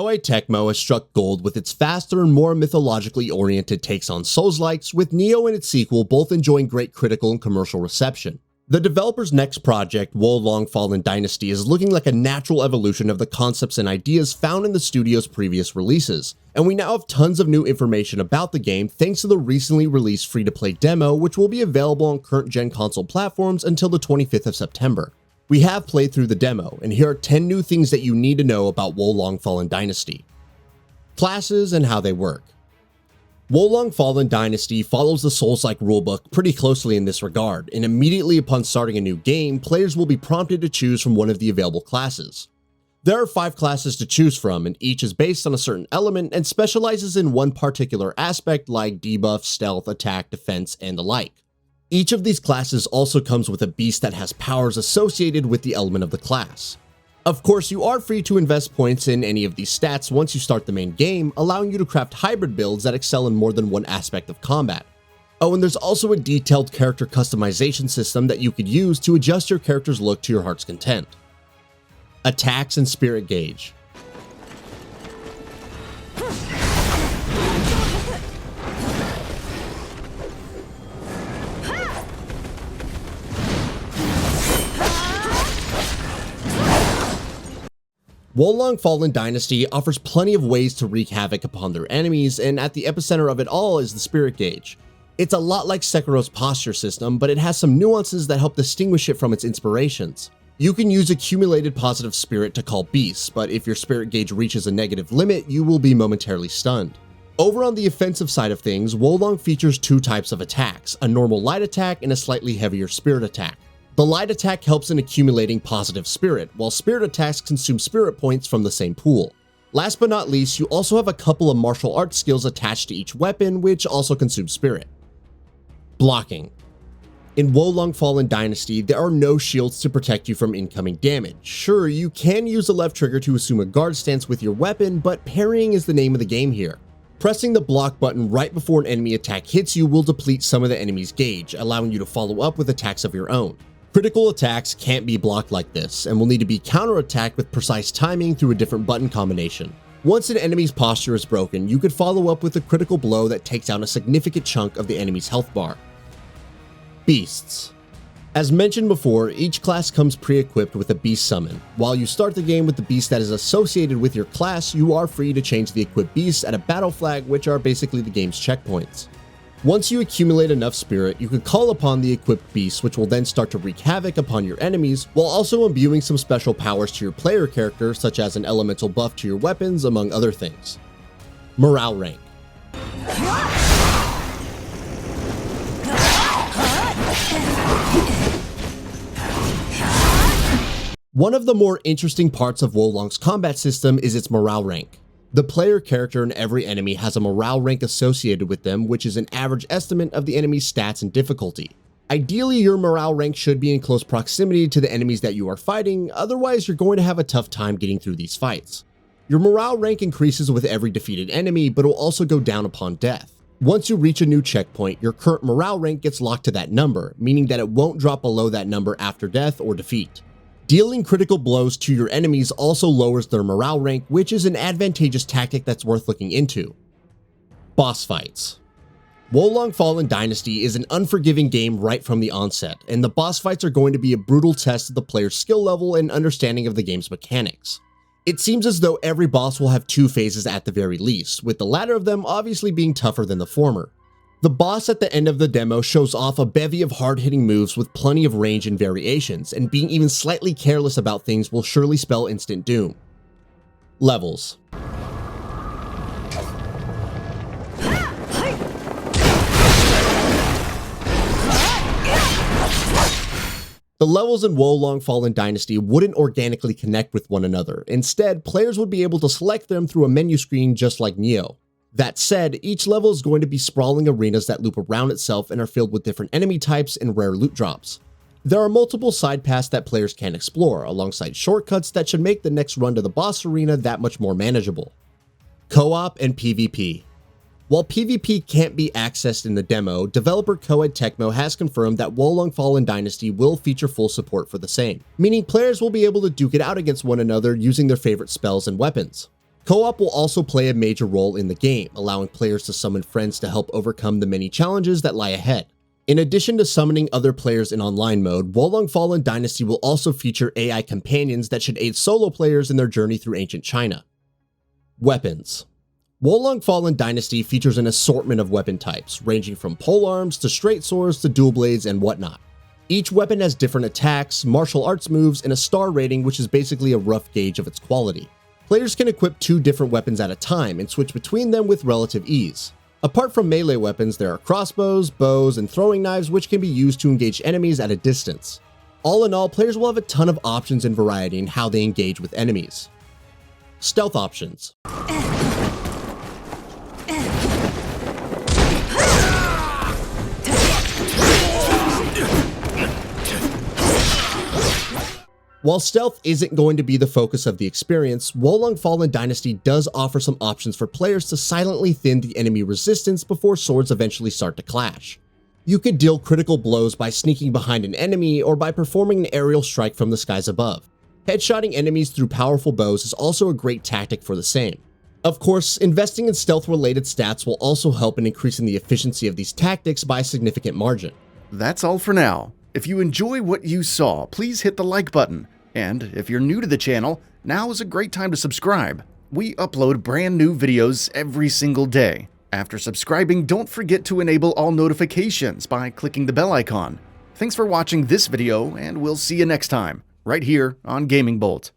Koei Tecmo has struck gold with its faster and more mythologically oriented takes on Soulslikes, with Nioh and its sequel both enjoying great critical and commercial reception. The developer's next project, Wo Fallen Dynasty, is looking like a natural evolution of the concepts and ideas found in the studio's previous releases, and we now have tons of new information about the game thanks to the recently released free-to-play demo, which will be available on current-gen console platforms until the 25th of September. We have played through the demo, and here are 10 new things that you need to know about Wo Fallen Dynasty. Classes and how they work. Wo Fallen Dynasty follows the Souls-like rulebook pretty closely in this regard, and immediately upon starting a new game, players will be prompted to choose from one of the available classes. There are 5 classes to choose from, and each is based on a certain element and specializes in one particular aspect like debuff, stealth, attack, defense, and the like. Each of these classes also comes with a beast that has powers associated with the element of the class. Of course, you are free to invest points in any of these stats once you start the main game, allowing you to craft hybrid builds that excel in more than one aspect of combat. Oh, and there's also a detailed character customization system that you could use to adjust your character's look to your heart's content. Attacks and Spirit Gauge. Wo Fallen Dynasty offers plenty of ways to wreak havoc upon their enemies, and at the epicenter of it all is the Spirit Gauge. It's a lot like Sekiro's posture system, but it has some nuances that help distinguish it from its inspirations. You can use accumulated positive spirit to call beasts, but if your spirit gauge reaches a negative limit, you will be momentarily stunned. Over on the offensive side of things, Wo features 2 types of attacks, a normal light attack and a slightly heavier spirit attack. The light attack helps in accumulating positive spirit, while spirit attacks consume spirit points from the same pool. Last but not least, you also have a couple of martial arts skills attached to each weapon, which also consume spirit. Blocking. In Wo Fallen Dynasty, there are no shields to protect you from incoming damage. Sure, you can use the left trigger to assume a guard stance with your weapon, but parrying is the name of the game here. Pressing the block button right before an enemy attack hits you will deplete some of the enemy's gauge, allowing you to follow up with attacks of your own. Critical attacks can't be blocked like this, and will need to be counterattacked with precise timing through a different button combination. Once an enemy's posture is broken, you could follow up with a critical blow that takes out a significant chunk of the enemy's health bar. Beasts. As mentioned before, each class comes pre-equipped with a beast summon. While you start the game with the beast that is associated with your class, you are free to change the equipped beasts at a battle flag, which are basically the game's checkpoints. Once you accumulate enough spirit, you can call upon the equipped beast, which will then start to wreak havoc upon your enemies, while also imbuing some special powers to your player character, such as an elemental buff to your weapons, among other things. Morale rank. One of the more interesting parts of Wo combat system is its morale rank. The player character and every enemy has a morale rank associated with them, which is an average estimate of the enemy's stats and difficulty. Ideally, your morale rank should be in close proximity to the enemies that you are fighting, otherwise you're going to have a tough time getting through these fights. Your morale rank increases with every defeated enemy, but will also go down upon death. Once you reach a new checkpoint, your current morale rank gets locked to that number, meaning that it won't drop below that number after death or defeat. Dealing critical blows to your enemies also lowers their morale rank, which is an advantageous tactic that's worth looking into. Boss fights. Wo Fallen Dynasty is an unforgiving game right from the onset, and the boss fights are going to be a brutal test of the player's skill level and understanding of the game's mechanics. It seems as though every boss will have 2 phases at the very least, with the latter of them obviously being tougher than the former. The boss at the end of the demo shows off a bevy of hard-hitting moves with plenty of range and variations, and being even slightly careless about things will surely spell instant doom. Levels. The levels in Wo Fallen Dynasty wouldn't organically connect with one another. Instead, players would be able to select them through a menu screen just like Nioh. That said, each level is going to be sprawling arenas that loop around itself and are filled with different enemy types and rare loot drops. There are multiple side paths that players can explore, alongside shortcuts that should make the next run to the boss arena that much more manageable. Co-op and PvP. While PvP can't be accessed in the demo, developer Koei Tecmo has confirmed that Wo Fallen Dynasty will feature full support for the same, meaning players will be able to duke it out against one another using their favorite spells and weapons. Co-op will also play a major role in the game, allowing players to summon friends to help overcome the many challenges that lie ahead. In addition to summoning other players in online mode, Wolong Fallen Dynasty will also feature AI companions that should aid solo players in their journey through ancient China. Weapons. Wolong Fallen Dynasty features an assortment of weapon types, ranging from polearms to straight swords to dual blades and whatnot. Each weapon has different attacks, martial arts moves, and a star rating, which is basically a rough gauge of its quality. Players can equip 2 different weapons at a time and switch between them with relative ease. Apart from melee weapons, there are crossbows, bows, and throwing knives which can be used to engage enemies at a distance. All in all, players will have a ton of options and variety in how they engage with enemies. Stealth options. While stealth isn't going to be the focus of the experience, Wolong Fallen Dynasty does offer some options for players to silently thin the enemy resistance before swords eventually start to clash. You could deal critical blows by sneaking behind an enemy or by performing an aerial strike from the skies above. Headshotting enemies through powerful bows is also a great tactic for the same. Of course, investing in stealth-related stats will also help in increasing the efficiency of these tactics by a significant margin. That's all for now. If you enjoy what you saw, please hit the like button. And if you're new to the channel, now is a great time to subscribe. We upload brand new videos every single day. After subscribing, don't forget to enable all notifications by clicking the bell icon. Thanks for watching this video, and we'll see you next time, right here on Gaming Bolt.